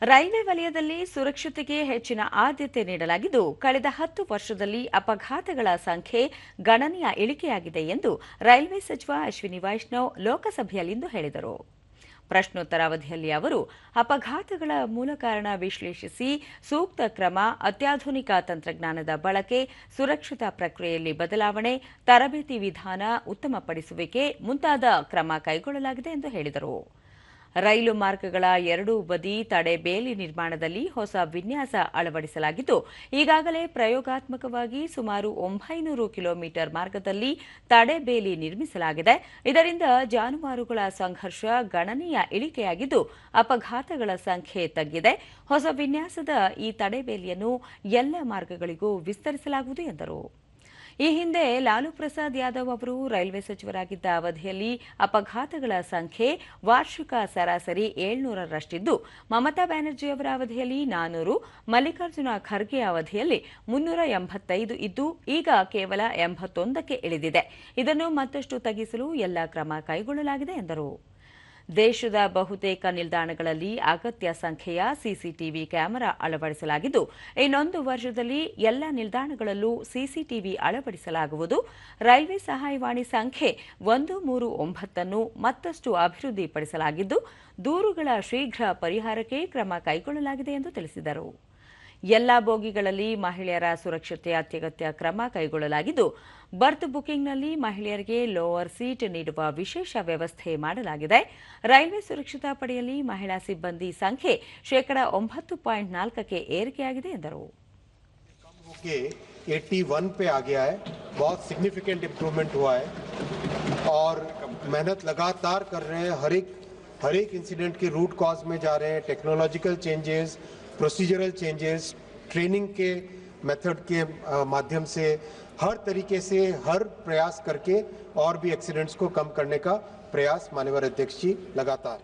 Railway ವಲಯದಲ್ಲಿ ಸುರಕ್ಷತೆಗೆ ಹೆಚ್ಚಿನ ಆದ್ಯತೆ ನೀಡಲಾಗಿದ್ದು, ಕಳೆದ 10 ವರ್ಷದಲ್ಲಿ ಅಪಘಾತಗಳ ಸಂಖ್ಯೆ ಗಣನೀಯ ಇಳಿಕೆಯಾಗಿದೆ ಎಂದು ರೈಲ್ವೆ ಸಚಿವ ಅಶ್ವಿನಿ ವೈಷ್ಣವ್ ಲೋಕಸಭೆಯಲ್ಲಿಂದು ಹೇಳಿದರು. ಪ್ರಶ್ನೋತ್ತರ ಅವಧಿಯಲ್ಲಿ ಅವರು ಅಪಘಾತಗಳ ಮೂಲ ಕಾರಣ ವಿಶ್ಲೇಷಿಸಿ ಸೂಕ್ತ ಕ್ರಮ, ಅತ್ಯಾಧುನಿಕ ತಂತ್ರಜ್ಞಾನದ ಬಳಕೆ, ಸುರಕ್ಷತಾ ಪ್ರಕ್ರಿಯೆಯಲ್ಲಿ ಬದಲಾವಣೆ, ತರಬೇತಿ ವಿಧಾನ ಉತ್ತಮಪಡಿಸುವಿಕೆ ಮುಂತಾದ ಕ್ರಮ ಕೈಗೊಳ್ಳಲಾಗಿದೆ ಎಂದು ಹೇಳಿದರು. ರೈಲು ಮಾರ್ಗಗಳ ಎರಡೂ ಬದಿ ತಡೆ ಬೇಲಿ ನಿರ್ಮಾಣದಲ್ಲಿ ಹೊಸ ವಿನ್ಯಾಸ ಅಳವಡಿಸಲಾಗಿದ್ದು, ಈಗಾಗಲೇ ಪ್ರಯೋಗಾತ್ಮಕವಾಗಿ ಸುಮಾರು 900 ಕಿಲೋಮೀಟರ್ ಮಾರ್ಗದಲ್ಲಿ ತಡೆ ಬೇಲಿ ನಿರ್ಮಿಸಲಾಗಿದೆ. ಇದರಿಂದ ಜಾನುವಾರುಗಳ ಸಂಘರ್ಷ ಗಣನೀಯ ಇಳಿಕೆಯಾಗಿದ್ದು, ಅಪಘಾತಗಳ ಸಂಖ್ಯೆ ತಗ್ಗಿದೆ. ಹೊಸ ವಿನ್ಯಾಸದ ಈ ತಡೆ ಬೇಲಿಯನ್ನು ಎಲ್ಲ ಮಾರ್ಗಗಳಿಗೂ ವಿಸ್ತರಿಸಲಾಗುವುದು ಎಂದರು. ಈ ಹಿಂದೆ ಲಾಲು ಪ್ರಸಾದ್ ಯಾದವ್ ಅವರು ರೈಲ್ವೆ ಸಚಿವರಾಗಿದ್ದ ಅವಧಿಯಲ್ಲಿ ಅಪಘಾತಗಳ ಸಂಖ್ಯೆ ವಾರ್ಷಿಕ ಸರಾಸರಿ 700ರಷ್ಟಿದ್ದು, ಮಮತಾ ಬ್ಯಾನರ್ಜಿ ಅವರ ಅವಧಿಯಲ್ಲಿ 400, ಮಲ್ಲಿಕಾರ್ಜುನ ಖರ್ಗೆ ಅವಧಿಯಲ್ಲಿ 385 ಇದ್ದು, ಈಗ ಕೇವಲ 81ಕ್ಕೆ ಇಳಿದಿದೆ. ಇದನ್ನು ಮತ್ತಷ್ಟು ತಗ್ಗಿಸಲು ಎಲ್ಲ ಕ್ರಮ ಕೈಗೊಳ್ಳಲಾಗಿದೆ ಎಂದರು. ದೇಶದ ಬಹುತೇಕ ನಿಲ್ದಾಣಗಳಲ್ಲಿ ಅಗತ್ಯ ಸಂಖ್ಯೆಯ ಸಿಸಿಟಿವಿ ಕ್ಯಾಮೆರಾ ಅಳವಡಿಸಲಾಗಿದ್ದು, ಇನ್ನೊಂದು ವರ್ಷದಲ್ಲಿ ಎಲ್ಲ ನಿಲ್ದಾಣಗಳಲ್ಲೂ ಸಿಸಿಟಿವಿ ಅಳವಡಿಸಲಾಗುವುದು. ರೈಲ್ವೆ ಸಹಾಯವಾಣಿ ಸಂಖ್ಯೆ 139 ಅನ್ನು ಮತ್ತಷ್ಟು ಅಭಿವೃದ್ಧಿಪಡಿಸಲಾಗಿದ್ದು, ದೂರುಗಳ ಶೀಘ್ರ ಪರಿಹಾರಕ್ಕೆ ಕ್ರಮ ಕೈಗೊಳ್ಳಲಾಗಿದೆ ಎಂದು ತಿಳಿಸಿದರು. ಎಲ್ಲ ಬೋಗಿಗಳಲ್ಲಿ ಮಹಿಳೆಯರ ಸುರಕ್ಷತೆ ಅತ್ಯಗತ್ಯ ಕ್ರಮ ಕೈಗೊಳ್ಳಲಾಗಿದ್ದು, ಬರ್ತ್ ಬುಕಿಂಗ್ನಲ್ಲಿ ಮಹಿಳೆಯರಿಗೆ ಲೋವರ್ ಸೀಟ್ ನೀಡುವ ವಿಶೇಷ ವ್ಯವಸ್ಥೆ ಮಾಡಲಾಗಿದೆ. ರೈಲ್ವೆ ಸುರಕ್ಷತಾ ಪಡೆಯಲ್ಲಿ ಮಹಿಳಾ ಸಿಬ್ಬಂದಿ ಸಂಖ್ಯೆ 9.4ಕ್ಕೆ ಏರಿಕೆಯಾಗಿದೆ ಎಂದರು. 81 पे आ गया है, बहुत सिग्निफिकेंट इम्प्रूवमेंट हुआ है और मेहनत लगातार कर रहे हैं. हर एक इंसिडेंट के रूट कॉज में जा रहे हैं. Technological changes, procedural changes, training के मेथड के माध्यम से हर तरीके से हर प्रयास करके और भी एक्सीडेंट्स को कम करने का प्रयास माननीय अध्यक्ष जी लगातार है.